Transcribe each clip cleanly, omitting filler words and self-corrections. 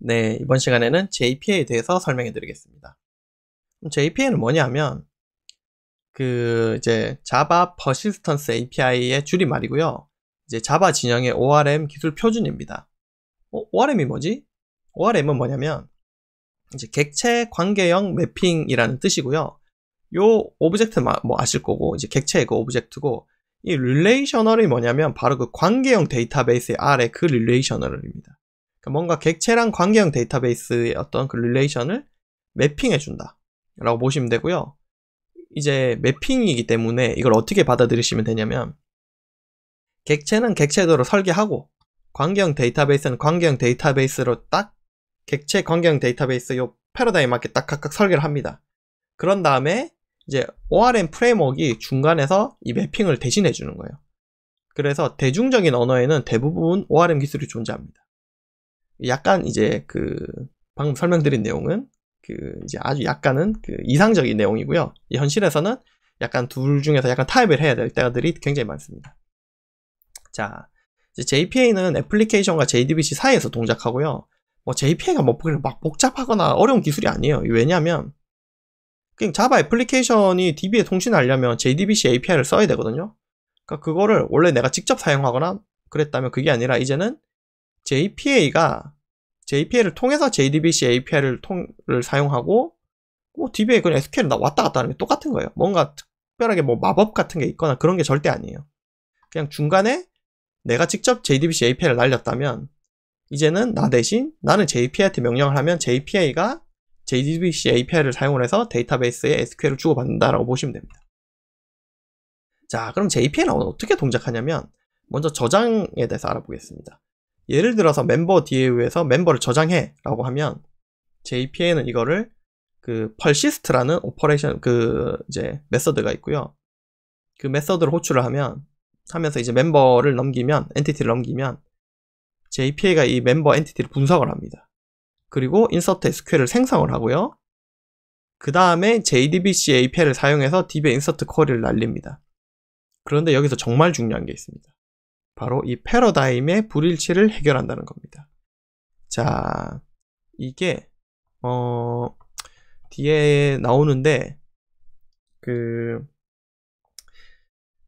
네, 이번 시간에는 JPA에 대해서 설명해 드리겠습니다. JPA는 뭐냐면, 이제 Java Persistence API의 줄임말이고요. 이제 자바 진영의 ORM 기술 표준입니다. ORM이 뭐지? ORM은 뭐냐면, 이제 객체 관계형 매핑이라는 뜻이고요. 요 오브젝트 뭐 아실 거고, 이제 객체의 그 오브젝트고, 이 릴레이셔널이 뭐냐면 바로 그 관계형 데이터베이스의 아래 그 릴레이셔널입니다. 그러니까 뭔가 객체랑 관계형 데이터베이스의 어떤 그 릴레이션을 매핑해준다 라고 보시면 되고요. 이제 매핑이기 때문에 이걸 어떻게 받아들이시면 되냐면, 객체는 객체대로 설계하고 관계형 데이터베이스는 관계형 데이터베이스로 딱 객체 관계형 데이터베이스 요 패러다임 맞게 딱 각각 설계를 합니다. 그런 다음에 이제 ORM 프레임워크가 중간에서 이 매핑을 대신해 주는 거예요. 그래서 대중적인 언어에는 대부분 ORM 기술이 존재합니다. 약간 이제 방금 설명드린 내용은 이제 아주 약간은 이상적인 내용이고요. 현실에서는 약간 둘 중에서 약간 타협을 해야 될 때들이 굉장히 많습니다. 자, 이제 JPA는 애플리케이션과 JDBC 사이에서 동작하고요. 뭐 JPA가 뭐 막 복잡하거나 어려운 기술이 아니에요. 왜냐하면 그냥 자바 애플리케이션이 DB에 통신하려면 JDBC API를 써야 되거든요. 그러니까 그거를 원래 내가 직접 사용하거나 그랬다면 그게 아니라 이제는 JPA를 통해서 JDBC API를 사용하고 뭐 DB에 그냥 SQL을 왔다 갔다 하는 게 똑같은 거예요. 뭔가 특별하게 뭐 마법 같은 게 있거나 그런 게 절대 아니에요. 그냥 중간에 내가 직접 JDBC API를 날렸다면 이제는 나 대신 나는 JPA한테 명령을 하면 JPA가 JDBC API를 사용을 해서 데이터베이스에 SQL을 주고받는다라고 보시면 됩니다. 자, 그럼 JPA는 어떻게 동작하냐면 먼저 저장에 대해서 알아보겠습니다. 예를 들어서 멤버 DAU에서 멤버를 저장해 라고 하면 JPA는 이거를 persist라는 오퍼레이션 이제 메서드가 있고요. 그 메서드를 호출을 하면서 이제 멤버를 엔티티를 넘기면 JPA가 이 멤버 엔티티를 분석을 합니다. 그리고 insert SQL을 생성을 하고요. 그 다음에 JDBC API를 사용해서 DB에 insert 쿼리를 날립니다. 그런데 여기서 정말 중요한 게 있습니다. 바로 이 패러다임의 불일치를 해결한다는 겁니다. 자, 이게 뒤에 나오는데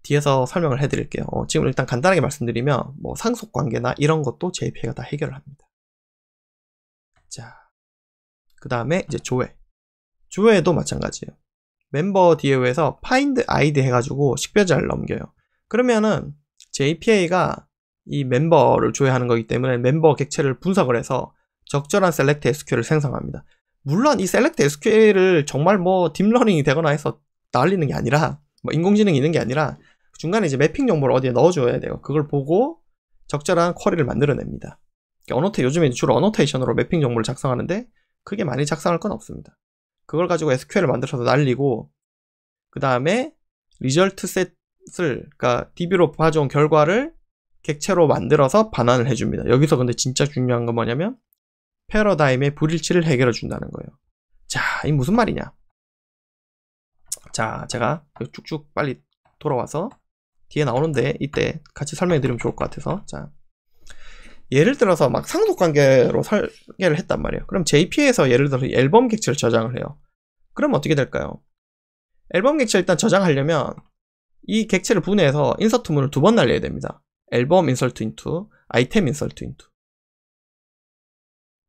뒤에서 설명을 해드릴게요. 지금 일단 간단하게 말씀드리면 뭐 상속관계나 이런 것도 JPA가 다 해결을 합니다. 자, 그 다음에 이제 조회도 마찬가지예요. 멤버 DAU에서 find id 해가지고 식별자를 넘겨요. 그러면은 JPA가 이 멤버를 조회하는 거기 때문에 멤버 객체를 분석을 해서 적절한 select SQL을 생성합니다. 물론 이 select SQL을 정말 뭐 딥러닝이 되거나 해서 날리는 게 아니라 뭐 인공지능이 있는 게 아니라 중간에 이제 매핑 정보를 어디에 넣어줘야 돼요. 그걸 보고 적절한 쿼리를 만들어냅니다. 요즘에 주로 어노테이션으로 매핑 정보를 작성하는데 크게 많이 작성할 건 없습니다. 그걸 가지고 SQL을 만들어서 날리고 그 다음에 리절트 셋을 그러니까 DB로 봐준 결과를 객체로 만들어서 반환을 해줍니다. 여기서 근데 진짜 중요한 건 뭐냐면 패러다임의 불일치를 해결해 준다는 거예요. 자, 이 무슨 말이냐? 자, 제가 쭉쭉 빨리 돌아와서 뒤에 나오는데 이때 같이 설명해 드리면 좋을 것 같아서. 자, 예를 들어서 막 상속관계로 설계를 했단 말이에요. 그럼 JPA에서 예를 들어서 앨범 객체를 저장을 해요. 그럼 어떻게 될까요? 앨범 객체 일단 저장하려면 이 객체를 분해해서 인서트문을 2번 날려야 됩니다. 앨범 insert into, 아이템 insert into.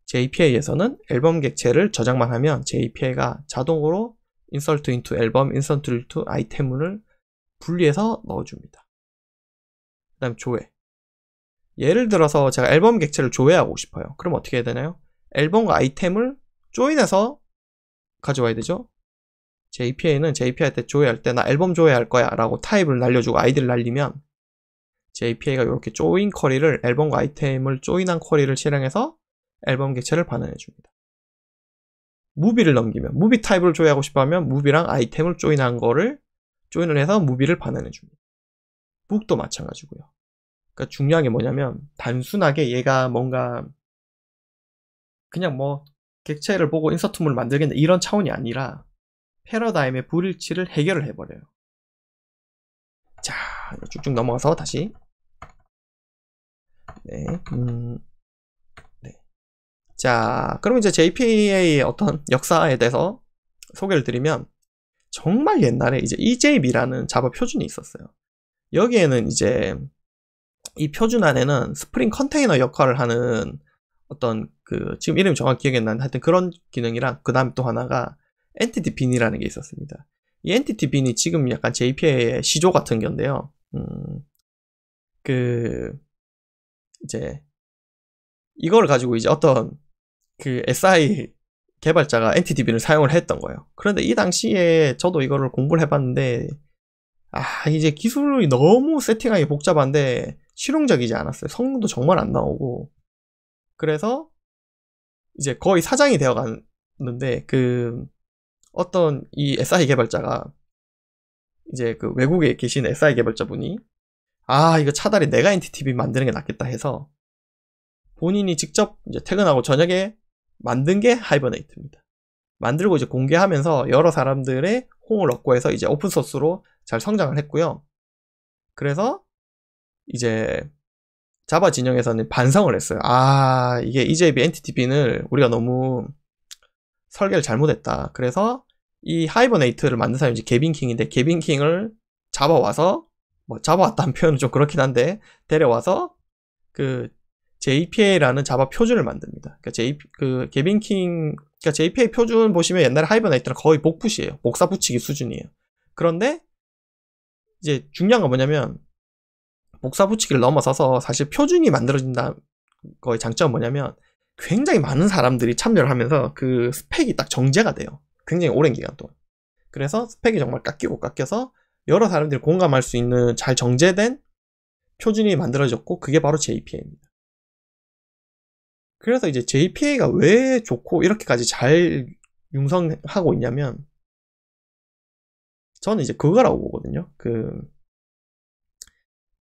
JPA에서는 앨범 객체를 저장만 하면 JPA가 자동으로 insert into 앨범, insert into 아이템문을 분리해서 넣어줍니다. 그 다음 조회. 예를 들어서 제가 앨범 객체를 조회하고 싶어요. 그럼 어떻게 해야 되나요? 앨범과 아이템을 조인해서 가져와야 되죠. JPA는 JPA한테 조회할 때 나 앨범 조회할 거야 라고 타입을 날려주고 아이디를 날리면 JPA가 이렇게 조인 쿼리를 앨범과 아이템을 조인한 쿼리를 실행해서 앨범 객체를 반환해 줍니다. 무비를 넘기면 무비 타입을 조회하고 싶어 하면 무비랑 아이템을 조인한 거를 조인을 해서 무비를 반환해 줍니다. 북도 마찬가지고요. 그러니까 중요한 게 뭐냐면 단순하게 얘가 뭔가 그냥 뭐 객체를 보고 인서트문을 만들겠다 이런 차원이 아니라 패러다임의 불일치를 해결을 해버려요. 자, 쭉쭉 넘어가서 다시 네. 자, 그럼 이제 JPA의 어떤 역사에 대해서 소개를 드리면, 정말 옛날에 이제 EJB라는 자바 표준이 있었어요. 여기에는 이제 이 표준 안에는 스프링 컨테이너 역할을 하는 어떤 지금 이름이 정확히 기억이 안 나는데 하여튼 그런 기능이랑 그 다음에 또 하나가 엔티티 빈이라는 게 있었습니다. 이 엔티티 빈이 지금 약간 JPA의 시조 같은 건데요. 이제 이걸 가지고 이제 어떤 SI 개발자가 엔티티 빈을 사용을 했던 거예요. 그런데 이 당시에 저도 이거를 공부를 해봤는데 이제 기술이 너무 세팅하기 복잡한데 실용적이지 않았어요. 성능도 정말 안 나오고. 그래서 이제 거의 사장이 되어 갔는데 어떤 이 SI 개발자가 이제 외국에 계신 SI 개발자분이 이거 차라리 내가 엔티티 빈 만드는 게 낫겠다 해서 본인이 직접 이제 퇴근하고 저녁에 만든 게 하이버네이트입니다. 만들고 이제 공개하면서 여러 사람들의 호응을 얻고 해서 이제 오픈소스로 잘 성장을 했고요. 그래서 이제 자바 진영에서는 반성을 했어요. 이게 EJB 엔티티 빈을 우리가 너무 설계를 잘못했다. 그래서 이 하이버네이트를 만든 사람이 이제 개빈 킹인데 개빈 킹을 잡아와서 잡아왔다는 표현은 좀 그렇긴 한데 데려와서 JPA라는 자바 표준을 만듭니다. 개빈 킹, JPA 표준 보시면 옛날에 하이버네이트랑 거의 복붙이에요. 복사 붙이기 수준이에요. 그런데 이제 중요한 건 뭐냐면 복사 붙이기를 넘어서서 사실 표준이 만들어진다 거의 장점은 뭐냐면 굉장히 많은 사람들이 참여를 하면서 스펙이 딱 정제가 돼요. 굉장히 오랜 기간 동안. 그래서 스펙이 정말 깎여서 여러 사람들이 공감할 수 있는 잘 정제된 표준이 만들어졌고 그게 바로 JPA입니다. 그래서 이제 JPA가 왜 좋고 이렇게까지 잘 융성하고 있냐면 저는 이제 그거라고 보거든요.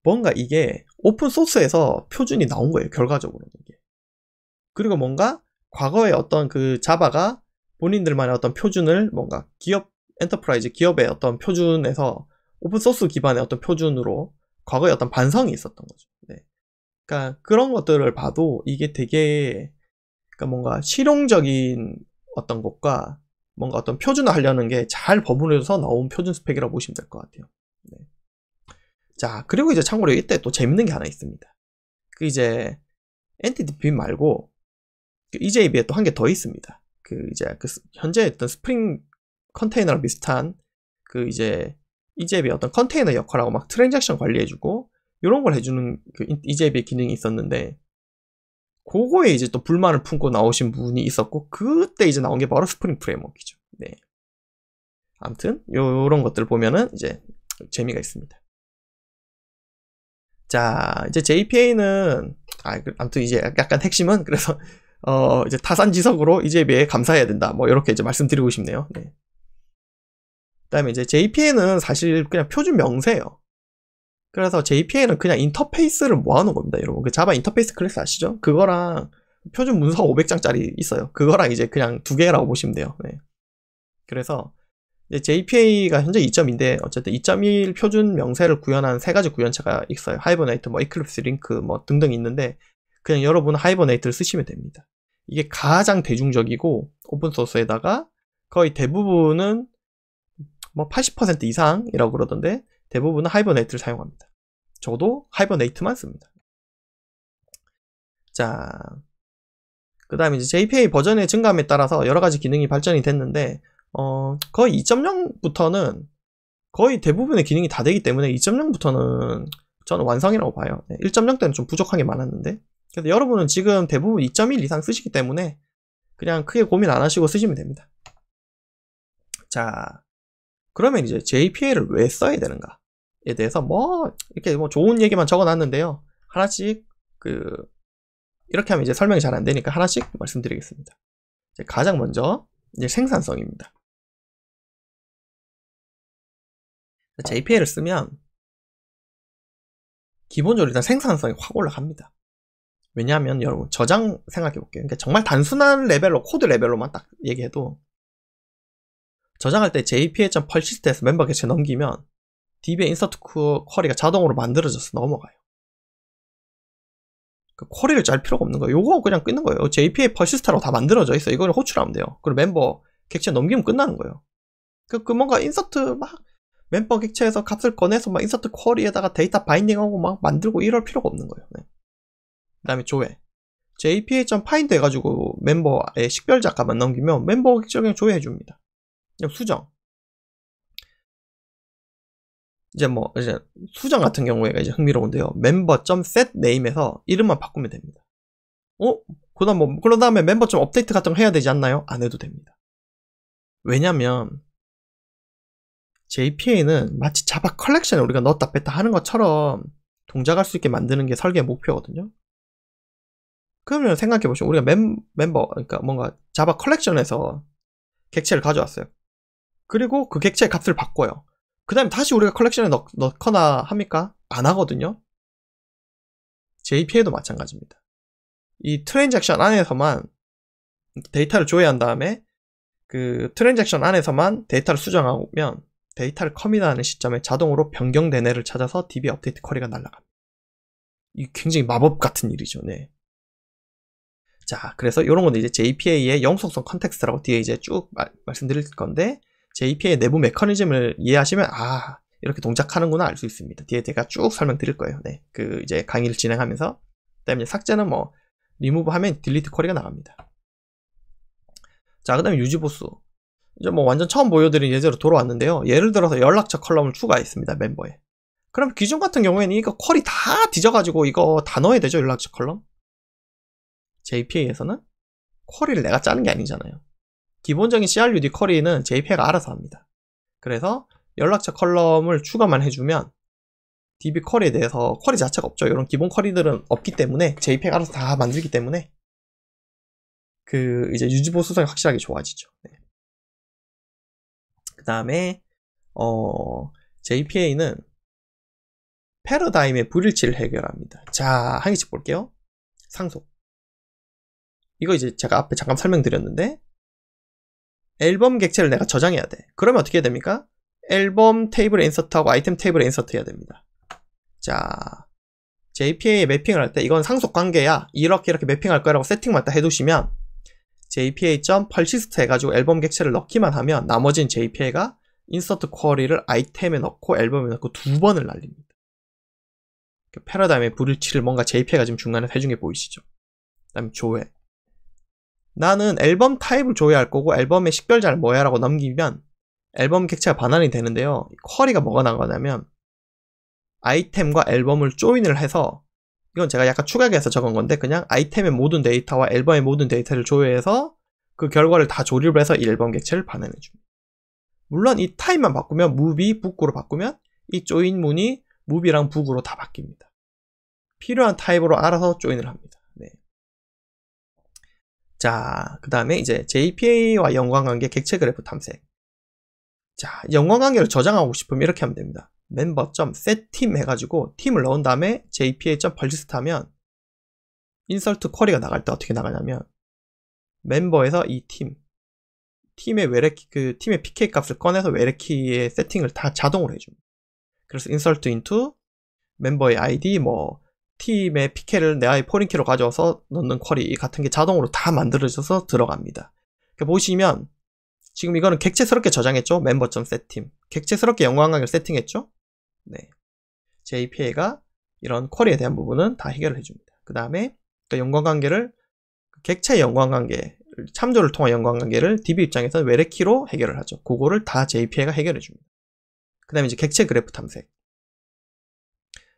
뭔가 이게 오픈소스에서 표준이 나온 거예요. 결과적으로는 이게. 그리고 뭔가 과거에 어떤 자바가 본인들만의 어떤 표준을 뭔가 엔터프라이즈 기업의 어떤 표준에서 오픈소스 기반의 어떤 표준으로 과거에 어떤 반성이 있었던 거죠. 네. 그러니까 그런 것들을 봐도 이게 되게 뭔가 실용적인 어떤 것과 뭔가 어떤 표준화 하려는 게 잘 버무려서 나온 표준 스펙이라고 보시면 될 것 같아요. 네. 자, 그리고 이제 참고로 이때 또 재밌는 게 하나 있습니다. 이제 엔티티 빈 말고 EJB에 또 한 개 더 있습니다. 이제 현재 있던 스프링 컨테이너랑 비슷한 이제 EJB의 어떤 컨테이너 역할하고 막 트랜잭션 관리해주고 이런 걸 해주는 EJB의 기능이 있었는데 그거에 이제 또 불만을 품고 나오신 분이 있었고 그때 이제 나온 게 바로 스프링 프레임워크이죠. 네. 아무튼 요런 것들 보면은 이제 재미가 있습니다. 자, 이제 JPA는 아무튼 이제 약간 핵심은 그래서 이제 타산지석으로 EJB에 감사해야 된다. 이렇게 이제 말씀드리고 싶네요. 네. 그다음에 이제 JPA는 사실 그냥 표준 명세예요. 그래서 JPA는 그냥 인터페이스를 모아놓은 겁니다, 여러분. 자바 인터페이스 클래스 아시죠? 그거랑 표준 문서 500장짜리 있어요. 그거랑 이제 그냥 두 개라고 보시면 돼요. 네. 그래서 JPA가 현재 2.2인데 어쨌든 2.1 표준 명세를 구현한 세 가지 구현체가 있어요. 하이버네이트, 이클립스 링크 등등 있는데 그냥 여러분은 하이버네이트를 쓰시면 됩니다. 이게 가장 대중적이고 오픈소스에다가 거의 대부분은 80% 이상이라고 그러던데 대부분은 하이버네이트를 사용합니다. 저도 하이버네이트만 씁니다. 자, 그 다음에 이제 JPA 버전의 증감에 따라서 여러 가지 기능이 발전이 됐는데 거의 2.0부터는 거의 대부분의 기능이 다 되기 때문에 2.0부터는 저는 완성이라고 봐요. 1.0 때는 좀 부족한 게 많았는데 그래서 여러분은 지금 대부분 2.1 이상 쓰시기 때문에 그냥 크게 고민 안 하시고 쓰시면 됩니다. 자, 그러면 이제 JPA를 왜 써야 되는가에 대해서 이렇게 좋은 얘기만 적어놨는데요. 하나씩 이렇게 하면 이제 설명이 잘 안 되니까 하나씩 말씀드리겠습니다. 가장 먼저 이제 생산성입니다. JPA를 쓰면 기본적으로 일단 생산성이 확 올라갑니다. 왜냐하면 여러분 저장 생각해 볼게요. 그러니까 정말 단순한 레벨로 코드 레벨로만 딱 얘기해도 저장할 때 jpa.persist에서 멤버 개체 넘기면 DB의 인서트 쿼리가 자동으로 만들어져서 넘어가요. 그 쿼리를 짤 필요가 없는 거예요. 요거 그냥 끊는 거예요. JPA 퍼시스트라고 다 만들어져 있어. 이거를 호출하면 돼요. 그리고 멤버 객체 넘기면 끝나는 거예요. 그 뭔가 인서트 막 멤버 객체에서 값을 꺼내서 막 인서트 쿼리에다가 데이터 바인딩하고 막 만들고 이럴 필요가 없는 거예요. 네. 그 다음에 조회. jpa.find 해가지고 멤버의 식별자 값만 넘기면 멤버 객체 그냥 조회해줍니다. 수정. 이제 수정 같은 경우에가 이제 흥미로운데요. member.setName에서 이름만 바꾸면 됩니다. 그런 다음에 member.update 같은 거 해야 되지 않나요? 안 해도 됩니다. 왜냐면 JPA는 마치 자바 컬렉션에 우리가 넣었다 뺐다 하는 것처럼 동작할 수 있게 만드는 게 설계의 목표거든요. 그러면 생각해보시면 우리가 멤버, 그러니까 뭔가 자바 컬렉션에서 객체를 가져왔어요. 그리고 그 객체의 값을 바꿔요. 그 다음에 다시 우리가 컬렉션에 넣거나 합니까? 안 하거든요. JPA도 마찬가지입니다. 이 트랜잭션 안에서만 데이터를 조회한 다음에 그 트랜잭션 안에서만 데이터를 수정하면 데이터를 커밋하는 시점에 자동으로 변경된 애를 찾아서 DB 업데이트 쿼리가 날아갑니다. 이 굉장히 마법 같은 일이죠. 네. 자, 그래서 이런 건 이제 JPA의 영속성 컨텍스트라고 뒤에 이제 쭉 말씀드릴 건데, JPA의 내부 메커니즘을 이해하시면 이렇게 동작하는구나 알 수 있습니다. 뒤에 제가 쭉 설명드릴 거예요. 네, 그 이제 강의를 진행하면서. 그다음에 삭제는 리무브 하면 딜리트 쿼리가 나갑니다. 자, 그다음에 유지보수. 이제 완전 처음 보여드린 예제로 돌아왔는데요. 예를 들어서 연락처 컬럼을 추가했습니다. 멤버에. 그럼 기존 같은 경우에는 이거 쿼리 다 뒤져가지고 이거 다 넣어야 되죠. 연락처 컬럼. JPA에서는 쿼리를 내가 짜는 게 아니잖아요. 기본적인 CRUD 쿼리는 JPA가 알아서 합니다. 그래서 연락처 컬럼을 추가만 해주면 DB 쿼리에 대해서 쿼리 자체가 없죠. 이런 기본 쿼리들은 없기 때문에 JPA가 알아서 다 만들기 때문에 그 이제 유지보수성이 확실하게 좋아지죠. 네. 그 다음에 JPA는 패러다임의 불일치를 해결합니다. 자, 한 개씩 볼게요. 상속. 이거 이제 제가 앞에 잠깐 설명드렸는데 앨범 객체를 내가 저장해야 돼. 그러면 어떻게 해야 됩니까? 앨범 테이블에 인서트하고 아이템 테이블에 인서트 해야 됩니다. 자, JPA에 매핑을 할 때 이건 상속 관계야. 이렇게 매핑할 거라고 세팅만 딱 해두시면 jpa.persist 해가지고 앨범 객체를 넣기만 하면 나머지는 JPA가 인서트 쿼리를 아이템에 넣고 앨범에 넣고 두 번을 날립니다. 패러다임의 불일치를 뭔가 JPA가 지금 중간에 해준 게 보이시죠? 그 다음에 조회. 나는 앨범 타입을 조회할 거고 앨범의 식별자를 뭐야 라고 넘기면 앨범 객체가 반환이 되는데요. 쿼리가 뭐가 나가냐면 아이템과 앨범을 조인을 해서, 이건 제가 약간 추가해서 적은 건데 그냥 아이템의 모든 데이터와 앨범의 모든 데이터를 조회해서 그 결과를 다 조립을 해서 이 앨범 객체를 반환해 줍니다. 물론 이 타입만 바꾸면 무비, 북으로 바꾸면 이 조인 문이 무비랑 북으로 다 바뀝니다. 필요한 타입으로 알아서 조인을 합니다. 네. 자, 그 다음에 이제 JPA와 연관관계 객체 그래프 탐색. 자, 연관관계를 저장하고 싶으면 이렇게 하면 됩니다. member.setTeam 해가지고 팀을 넣은 다음에 jpa.persist 하면 인서트 쿼리가 나갈 때 어떻게 나가냐면 멤버에서 이 팀의 외래키, 그 팀의 PK 값을 꺼내서 외래키의 세팅을 다 자동으로 해줍니다. 그래서 insert into 멤버의 ID, 팀의 PK를 내 아이 포린키로 가져와서 넣는 쿼리 같은 게 자동으로 다 만들어져서 들어갑니다. 보시면 지금 이거는 객체스럽게 저장했죠. member.setTeam. 객체스럽게 연관관계를 세팅했죠. 네. JPA가 이런 쿼리에 대한 부분은 다 해결을 해줍니다. 그 다음에 그 연관관계를, 객체 연관관계, 참조를 통한 연관관계를 DB 입장에서는 외래키로 해결을 하죠. 그거를 다 JPA가 해결해줍니다. 그 다음에 이제 객체 그래프 탐색.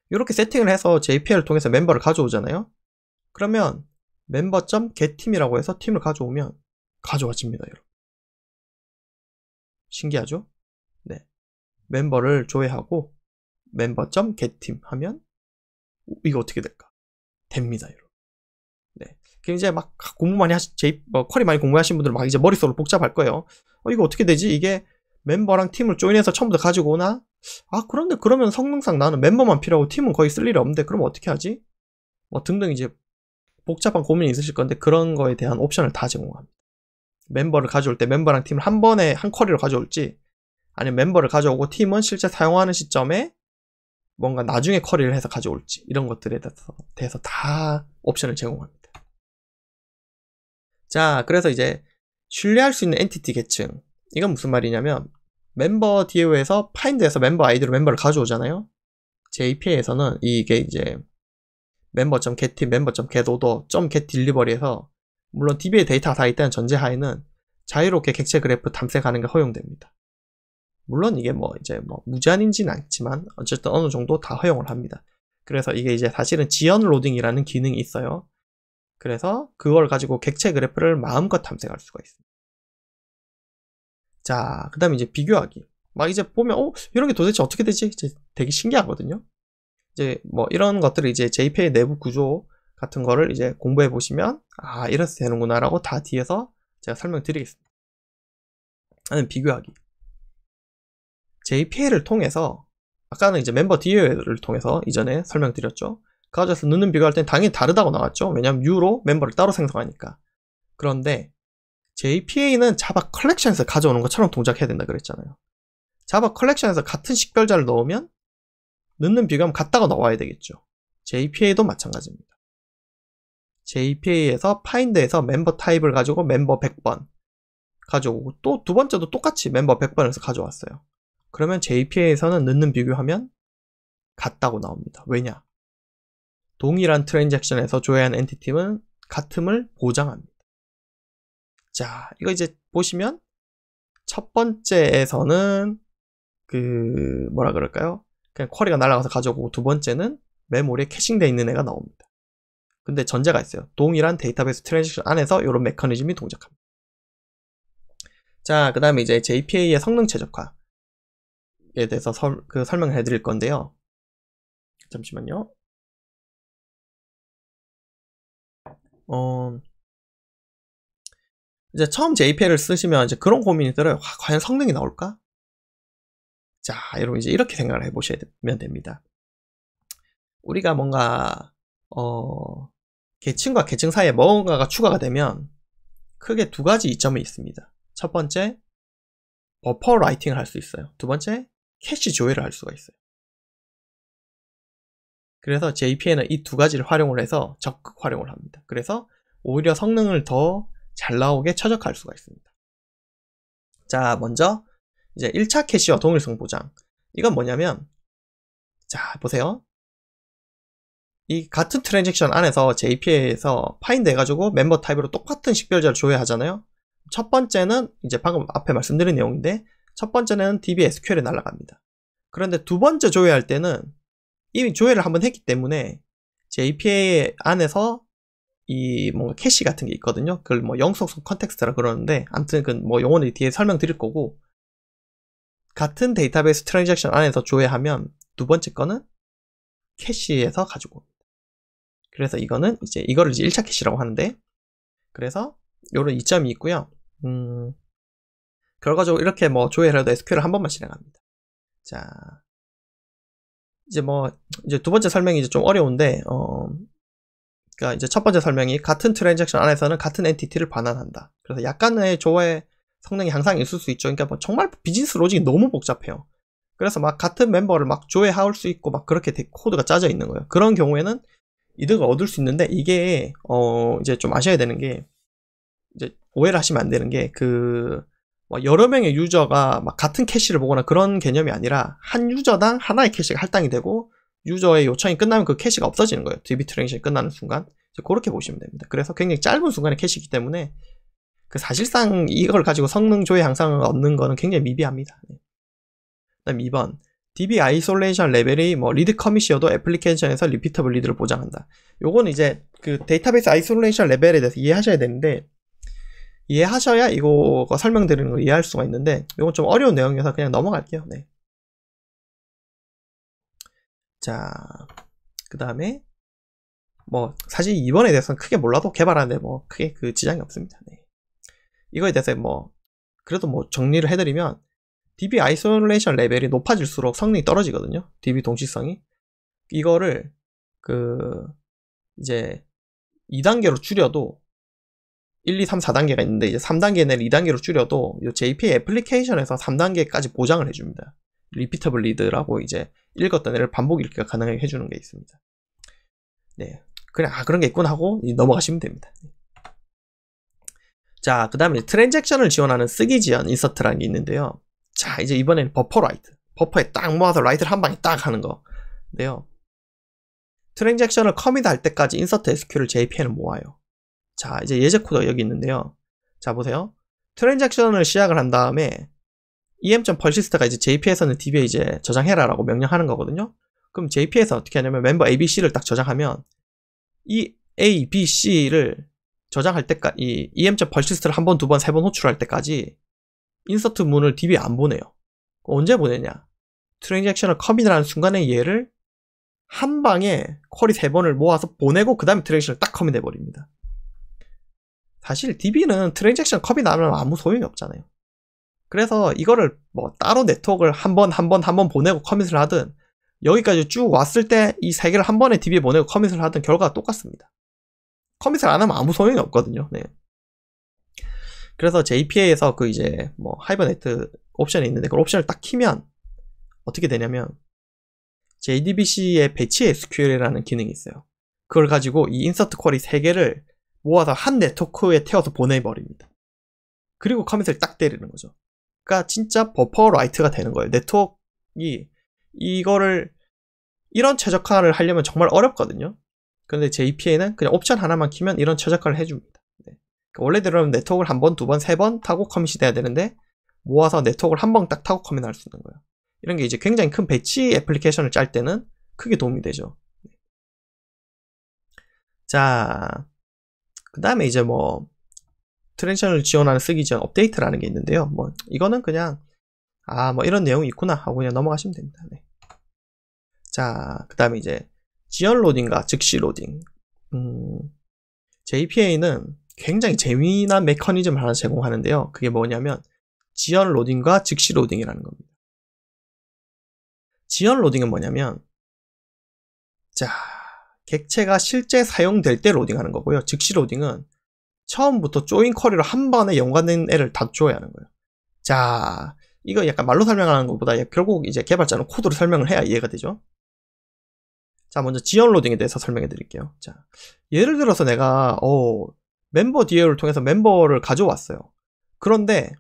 이렇게 세팅을 해서 JPA를 통해서 멤버를 가져오잖아요. 그러면 member.getTeam이라고 해서 팀을 가져오면 가져와집니다, 여러분. 신기하죠? 네. 멤버를 조회하고 member.getTeam 하면 이거 어떻게 될까? 됩니다, 여러분. 네. 이제 막 공부 많이 쿼리 많이 공부하신 분들은 막 이제 머릿속으로 복잡할 거예요. 이거 어떻게 되지? 이게 멤버랑 팀을 조인해서 처음부터 가지고 오나? 그런데 그러면 성능상 나는 멤버만 필요하고 팀은 거의 쓸 일이 없는데 그럼 어떻게 하지? 등등 이제 복잡한 고민이 있으실 건데 그런 거에 대한 옵션을 다 제공합니다. 멤버를 가져올 때 멤버랑 팀을 한 번에 한 쿼리로 가져올지, 아니면 멤버를 가져오고 팀은 실제 사용하는 시점에 뭔가 나중에 쿼리를 해서 가져올지 이런 것들에 대해서 다 옵션을 제공합니다. 자, 그래서 이제 신뢰할 수 있는 엔티티 계층. 이건 무슨 말이냐면 멤버 DAO에서 파인드에서 멤버 아이디로 멤버를 가져오잖아요. JPA에서는 이게 이제 member.getIn, member.getOrder, .getDelivery에서 물론 DBA 데이터가 다 있다는 전제하에는 자유롭게 객체 그래프 탐색하는 게 허용됩니다. 물론 이게 이제 무제한인지는 않지만 어쨌든 어느 정도 다 허용을 합니다. 그래서 이게 이제 사실은 지연 로딩이라는 기능이 있어요. 그래서 그걸 가지고 객체 그래프를 마음껏 탐색할 수가 있습니다. 자, 그 다음에 이제 비교하기. 막 이제 보면, 이런 게 도대체 어떻게 되지? 이제 되게 신기하거든요. 이제 이런 것들을 이제 JPA 내부 구조 같은 거를 이제 공부해 보시면, 이래서 되는구나 라고 다 뒤에서 제가 설명드리겠습니다. 하는 비교하기. JPA를 통해서, 아까는 이제 멤버 DAO를 통해서 이전에 설명드렸죠. 그 가져서 넣는 비교할 땐 당연히 다르다고 나왔죠. 왜냐면 U로 멤버를 따로 생성하니까. 그런데 JPA는 자바 컬렉션에서 가져오는 것처럼 동작해야 된다 그랬잖아요. 자바 컬렉션에서 같은 식별자를 넣으면 넣는 비교하면 같다고 나와야 되겠죠. JPA도 마찬가지입니다. JPA에서 파인드에서 멤버 타입을 가지고 멤버 100번 가져오고 또 두 번째도 똑같이 멤버 100번에서 가져왔어요. 그러면 JPA에서는 넣는 비교하면 같다고 나옵니다. 왜냐? 동일한 트랜잭션에서 조회한 엔티티는 같음을 보장합니다. 자, 이거 이제 보시면 첫 번째에서는 뭐라 그럴까요? 그냥 쿼리가 날아가서 가져오고 두 번째는 메모리에 캐싱되어 있는 애가 나옵니다. 근데 전제가 있어요. 동일한 데이터베이스 트랜잭션 안에서 이런 메커니즘이 동작합니다. 자, 그 다음에 이제 JPA의 성능 최적화에 대해서 설명을 해드릴 건데요. 잠시만요. 이제 처음 JPA를 쓰시면 이제 그런 고민이 들어요. 과연 성능이 나올까? 자, 여러분 이제 이렇게 생각을 해보시면 됩니다. 우리가 뭔가 계층과 계층 사이에 뭔가가 추가가 되면 크게 두 가지 이점이 있습니다. 첫 번째, 버퍼 라이팅을 할 수 있어요. 두 번째, 캐시 조회를 할 수가 있어요. 그래서 JPA는 이 두 가지를 활용을 해서 적극 활용을 합니다. 그래서 오히려 성능을 더 잘 나오게 최적화할 수가 있습니다. 자, 먼저 이제 1차 캐시와 동일성 보장. 이건 뭐냐면, 자, 보세요. 이 같은 트랜잭션 안에서 JPA에서 파인드 해가지고 멤버 타입으로 똑같은 식별자를 조회하잖아요. 첫 번째는 이제 방금 앞에 말씀드린 내용인데, 첫 번째는 DB SQL에 날아갑니다. 그런데 두 번째 조회할 때는 이미 조회를 한번 했기 때문에 JPA 안에서 이 뭔가 캐시 같은 게 있거든요. 그걸 영속성 컨텍스트라 그러는데, 아무튼 용어는 뒤에 설명드릴 거고, 같은 데이터베이스 트랜잭션 안에서 조회하면 두 번째 거는 캐시에서 가지고 옵니다. 그래서 이거를 이제 1차 캐시라고 하는데, 그래서 요런 이점이 있고요. 결과적으로 이렇게 조회를 해도 SQL을 한 번만 실행합니다. 자, 이제 두 번째 설명이 이제 좀 어려운데, 그러니까 이제 첫 번째 설명이 같은 트랜잭션 안에서는 같은 엔티티를 반환한다. 그래서 약간의 조회 성능이 항상 있을 수 있죠. 그러니까 정말 비즈니스 로직이 너무 복잡해요. 그래서 막 같은 멤버를 막 조회할 수 있고 막 그렇게 코드가 짜져 있는 거예요. 그런 경우에는 이득을 얻을 수 있는데, 이게 이제 좀 아셔야 되는 게, 이제 오해를 하시면 안 되는 게, 여러 명의 유저가 막 같은 캐시를 보거나 그런 개념이 아니라 한 유저당 하나의 캐시가 할당이 되고 유저의 요청이 끝나면 그 캐시가 없어지는 거예요. DB 트랜잭션이 끝나는 순간. 그렇게 보시면 됩니다. 그래서 굉장히 짧은 순간의 캐시이기 때문에 사실상 이걸 가지고 성능 조회 향상을 얻는 거는 굉장히 미비합니다. 네. 그다음 2번, DB 아이솔레이션 레벨이 리드 커밋이어도 애플리케이션에서 리피터블 리드를 보장한다. 요거는 이제 데이터베이스 아이솔레이션 레벨에 대해서 이해하셔야 되는데, 이해하셔야 이거 설명드리는 걸 이해할 수가 있는데, 요건 좀 어려운 내용이어서 그냥 넘어갈게요. 네. 자, 그 다음에 사실 이번에 대해서는 크게 몰라도 개발하는데 크게 지장이 없습니다. 네. 이거에 대해서 그래도 정리를 해드리면, DB 아이솔레이션 레벨이 높아질수록 성능이 떨어지거든요. DB 동시성이. 이거를 이제 2단계로 줄여도 1, 2, 3, 4단계가 있는데, 이제 3단계 내를 2단계로 줄여도 이 JPA 애플리케이션에서 3단계까지 보장을 해줍니다. repeatable read라고 이제 읽었던 애를 반복 읽기가 가능하게 해주는 게 있습니다. 네. 그냥, 그런 게 있구나 하고 넘어가시면 됩니다. 자, 그 다음에 트랜잭션을 지원하는 쓰기 지연 인서트라는 게 있는데요. 자, 이제 이번에는 버퍼 라이트. 버퍼에 딱 모아서 라이트를 한 방에 딱 하는 건데요. 트랜잭션을 커밋할 때까지 인서트 SQ를 JPA는 모아요. 자, 이제 예제 코드가 여기 있는데요. 자, 보세요. 트랜잭션을 시작을 한 다음에 em.persist가 이제 JPA에서는 DB에 이제 저장해라라고 명령하는 거거든요. 그럼 JPA에서 어떻게 하냐면 멤버 ABC를 딱 저장하면 이 A, B, C를 저장할 때까지 이 em.persist를 한 번, 두 번, 세 번 호출할 때까지 인서트 문을 DB에 안 보내요. 언제 보내냐? 트랜잭션을 커밋을 하는 순간에 얘를 한 방에 쿼리 3번을 모아서 보내고 그 다음에 트랜잭션을 딱 커밋해 버립니다. 사실 DB는 트랜잭션 커밋 안 하면 아무 소용이 없잖아요. 그래서 이거를 뭐 따로 네트워크를 한 번 보내고 커밋을 하든 여기까지 쭉 왔을 때 이 3개를 한 번에 DB에 보내고 커밋을 하든 결과가 똑같습니다. 커밋을 안 하면 아무 소용이 없거든요. 네. 그래서 JPA에서 그 이제 뭐 하이버네트 옵션이 있는데 그 옵션을 딱 키면 어떻게 되냐면 JDBC의 배치 SQL이라는 기능이 있어요. 그걸 가지고 이 인서트 쿼리 3개를 모아서 한 네트워크에 태워서 보내버립니다. 그리고 커밋을 딱 때리는 거죠. 그러니까 진짜 버퍼 라이트가 되는 거예요. 네트워크이 이거를 이런 최적화를 하려면 정말 어렵거든요. 근데 JPA는 그냥 옵션 하나만 키면 이런 최적화를 해줍니다. 네. 그러니까 원래대로는 네트워크를 한 번, 두 번, 세 번 타고 커밋이 돼야 되는데 모아서 네트워크를 한 번 딱 타고 커밋할 수 있는 거예요. 이런 게 이제 굉장히 큰 배치 애플리케이션을 짤 때는 크게 도움이 되죠. 자, 그 다음에 이제 뭐 트랜잭션을 지원하는 쓰기 지원 업데이트라는 게 있는데요. 뭐 이거는 그냥 뭐 이런 내용이 있구나 하고 그냥 넘어가시면 됩니다. 네. 자, 그 다음에 이제 지연 로딩과 즉시 로딩. JPA는 굉장히 재미난 메커니즘을 하나 제공하는데요. 그게 뭐냐면 지연 로딩과 즉시 로딩이라는 겁니다. 지연 로딩은 뭐냐면 자, 객체가 실제 사용될 때 로딩하는 거고요. 즉시 로딩은 처음부터 조인 쿼리로 한 번에 연관된 애를 다 줘야 하는 거예요. 자, 이거 약간 말로 설명하는 것보다 결국 이제 개발자는 코드로 설명을 해야 이해가 되죠. 자, 먼저 지연 로딩에 대해서 설명해 드릴게요. 자, 예를 들어서 내가 멤버 DL을 통해서 멤버를 가져왔어요. 그런데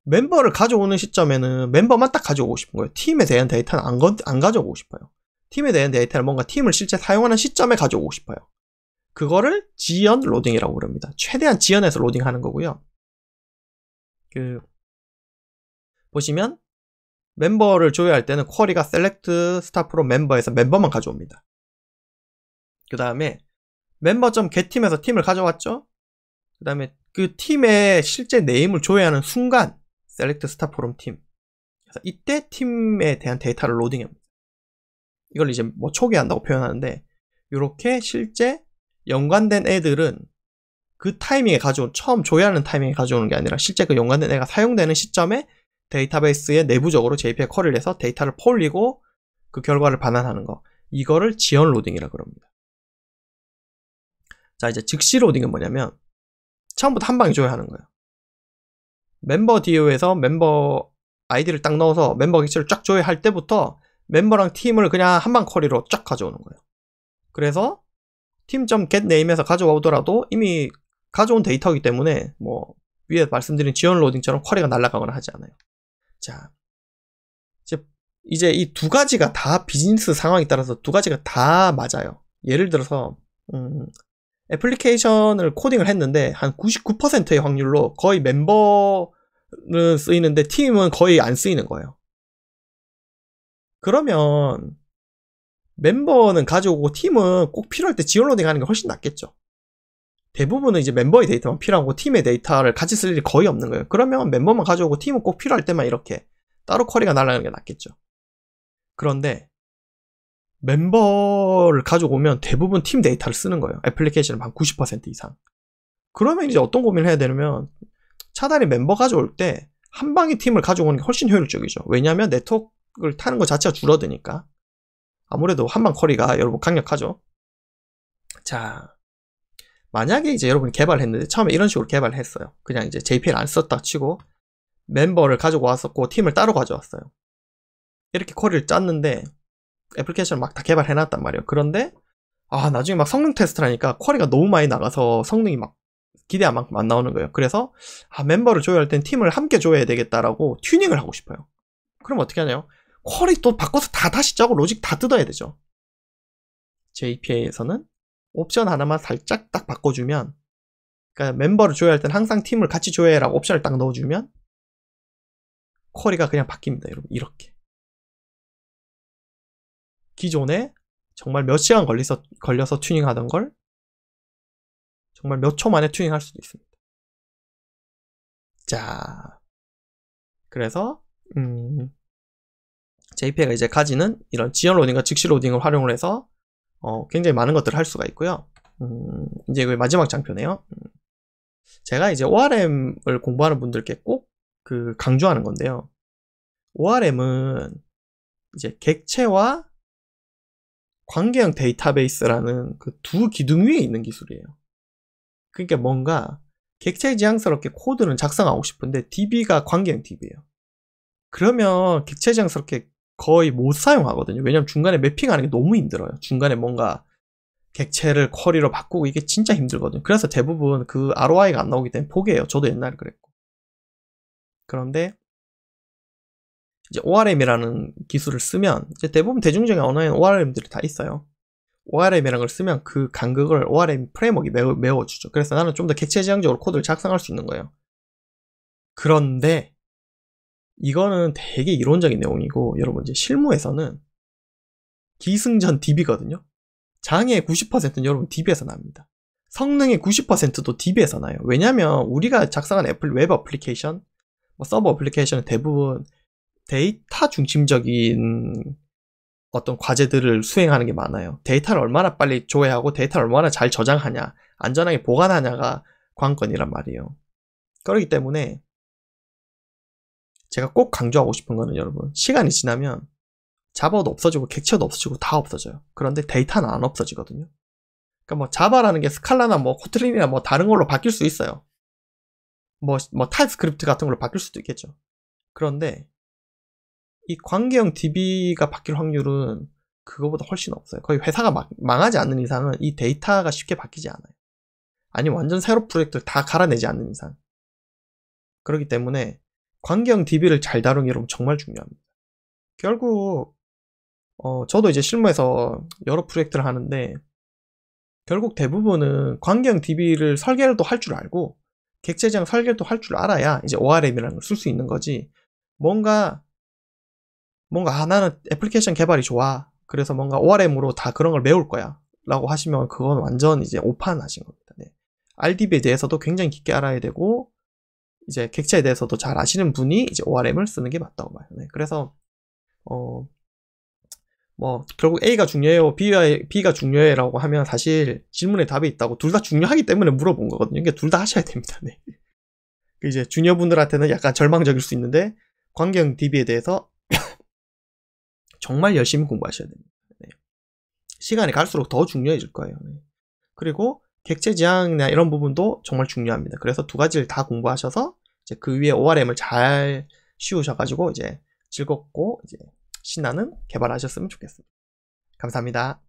멤버를 가져오는 시점에는 멤버만 딱 가져오고 싶은 거예요. 팀에 대한 데이터는 안 가져오고 싶어요. 팀에 대한 데이터를 뭔가 팀을 실제 사용하는 시점에 가져오고 싶어요. 그거를 지연 로딩이라고 부릅니다. 최대한 지연해서 로딩하는 거고요. 보시면 멤버를 조회할 때는 쿼리가 select start from member에서 멤버만 가져옵니다. 그 다음에 member.get팀에서 팀을 가져왔죠. 그 다음에 그 팀의 실제 네임을 조회하는 순간 select start from team. 그래서 이때 팀에 대한 데이터를 로딩합니다. 이걸 이제 뭐 초기화한다고 표현하는데 이렇게 실제 연관된 애들은 그 타이밍에 처음 조회하는 타이밍에 가져오는 게 아니라 실제 그 연관된 애가 사용되는 시점에 데이터베이스에 내부적으로 JPA 쿼리를 해서 데이터를 폴리고 그 결과를 반환하는 거. 이거를 지연 로딩이라고 합니다. 자, 이제 즉시 로딩은 뭐냐면 처음부터 한 방에 조회하는 거예요. 멤버 DO에서 멤버 아이디를 딱 넣어서 멤버 객체를 쫙 조회할 때부터 멤버랑 팀을 그냥 한 방 쿼리로 쫙 가져오는 거예요. 그래서 team.getName에서 가져오더라도 이미 가져온 데이터이기 때문에 뭐 위에 말씀드린 지연 로딩처럼 쿼리가 날아가거나 하지 않아요. 자, 이제 이 두 가지가 다 비즈니스 상황에 따라서 두 가지가 다 맞아요. 예를 들어서 애플리케이션을 코딩을 했는데 한 99%의 확률로 거의 멤버는 쓰이는데 팀은 거의 안 쓰이는 거예요. 그러면 멤버는 가져오고 팀은 꼭 필요할 때 지연 로딩 하는 게 훨씬 낫겠죠. 대부분은 이제 멤버의 데이터만 필요하고 팀의 데이터를 같이 쓸 일이 거의 없는 거예요. 그러면 멤버만 가져오고 팀은 꼭 필요할 때만 이렇게 따로 쿼리가 날아가는 게 낫겠죠. 그런데 멤버를 가져오면 대부분 팀 데이터를 쓰는 거예요. 애플리케이션은 한 90% 이상. 그러면 이제 어떤 고민을 해야 되냐면 차라리 멤버 가져올 때 한 방에 팀을 가져오는 게 훨씬 효율적이죠. 왜냐하면 네트워크를 타는 것 자체가 줄어드니까. 아무래도 한 방 쿼리가 여러분 강력하죠. 자, 만약에 이제 여러분이 개발했는데 처음에 이런 식으로 개발을 했어요. 그냥 이제 JPL 안 썼다 치고 멤버를 가지고 왔었고 팀을 따로 가져왔어요. 이렇게 쿼리를 짰는데 애플리케이션을 막 다 개발해놨단 말이에요. 그런데 나중에 막 성능 테스트를 하니까 쿼리가 너무 많이 나가서 성능이 막 기대한 만큼 안 나오는 거예요. 그래서 멤버를 조회할 땐 팀을 함께 조회해야 되겠다라고 튜닝을 하고 싶어요. 그럼 어떻게 하냐요? 쿼리 또 바꿔서 다시 짜고 로직 다 뜯어야 되죠. JPA에서는 옵션 하나만 살짝 딱 바꿔주면, 그러니까 멤버를 조회할 땐 항상 팀을 같이 조회라고 옵션을 딱 넣어주면 쿼리가 그냥 바뀝니다. 여러분, 이렇게. 기존에 정말 몇 시간 걸려서 튜닝하던 걸 정말 몇 초 만에 튜닝할 수도 있습니다. 자, 그래서 JPA가 이제 가지는 이런 지연 로딩과 즉시 로딩을 활용을 해서 굉장히 많은 것들을 할 수가 있고요. 이제 그 마지막 장표네요. 제가 이제 ORM을 공부하는 분들께 꼭 강조하는 건데요. ORM은 이제 객체와 관계형 데이터베이스라는 그 두 기둥 위에 있는 기술이에요. 그러니까 뭔가 객체지향스럽게 코드는 작성하고 싶은데 DB가 관계형 DB예요. 그러면 객체지향스럽게 거의 못 사용하거든요. 왜냐면 중간에 매핑하는 게 너무 힘들어요. 중간에 뭔가 객체를 쿼리로 바꾸고 이게 진짜 힘들거든요. 그래서 대부분 그 ROI가 안 나오기 때문에 포기해요. 저도 옛날에 그랬고. 그런데 이제 ORM이라는 기술을 쓰면 이제 대부분 대중적인 언어에는 ORM들이 다 있어요. ORM이라는 걸 쓰면 그 간극을 ORM 프레임워크가 메워주죠. 그래서 나는 좀 더 객체지향적으로 코드를 작성할 수 있는 거예요. 그런데 이거는 되게 이론적인 내용이고, 여러분 이제 실무에서는 기승전 DB거든요. 장애의 90%는 여러분 DB에서 납니다. 성능의 90%도 DB에서 나요. 왜냐면 우리가 작성한 웹 어플리케이션, 서버 어플리케이션은 대부분 데이터 중심적인 어떤 과제들을 수행하는 게 많아요. 데이터를 얼마나 빨리 조회하고 데이터를 얼마나 잘 저장하냐, 안전하게 보관하냐가 관건이란 말이에요. 그렇기 때문에 제가 꼭 강조하고 싶은 거는, 여러분, 시간이 지나면 자바도 없어지고 객체도 없어지고 다 없어져요. 그런데 데이터는 안 없어지거든요. 그러니까 뭐 자바라는 게 스칼라나 뭐 코틀린이나 뭐 다른 걸로 바뀔 수 있어요. 뭐 타입스크립트 같은 걸로 바뀔 수도 있겠죠. 그런데 이 관계형 DB가 바뀔 확률은 그거보다 훨씬 없어요. 거의 회사가 망하지 않는 이상은 이 데이터가 쉽게 바뀌지 않아요. 아니면 완전 새로 프로젝트를 다 갈아내지 않는 이상. 그렇기 때문에 관계형 DB를 잘 다루는 게 여러분 정말 중요합니다. 결국 저도 이제 실무에서 여러 프로젝트를 하는데, 결국 대부분은 관계형 DB를 설계를 또 할 줄 알고 객체지향 설계를 또 할 줄 알아야 이제 ORM이라는 걸 쓸 수 있는 거지. 뭔가 나는 애플리케이션 개발이 좋아, 그래서 뭔가 ORM으로 다 그런 걸 메울 거야 라고 하시면 그건 완전 이제 오판 하신 겁니다. 네. RDB에 대해서도 굉장히 깊게 알아야 되고, 이제 객체에 대해서도 잘 아시는 분이 이제 ORM을 쓰는 게 맞다고 봐요. 네. 그래서 결국 A가 중요해요, B가 중요해라고 하면 사실 질문에 답이 있다고, 둘 다 중요하기 때문에 물어본 거거든요. 그러니까 둘 다 하셔야 됩니다. 네. 이제 주니어분들한테는 약간 절망적일 수 있는데, 관계형 DB에 대해서 정말 열심히 공부하셔야 됩니다. 네. 시간이 갈수록 더 중요해질 거예요. 네. 그리고 객체 지향이나 이런 부분도 정말 중요합니다. 그래서 두 가지를 다 공부하셔서 이제 그 위에 ORM을 잘 씌우셔가지고 이제 즐겁고 이제 신나는 개발하셨으면 좋겠습니다. 감사합니다.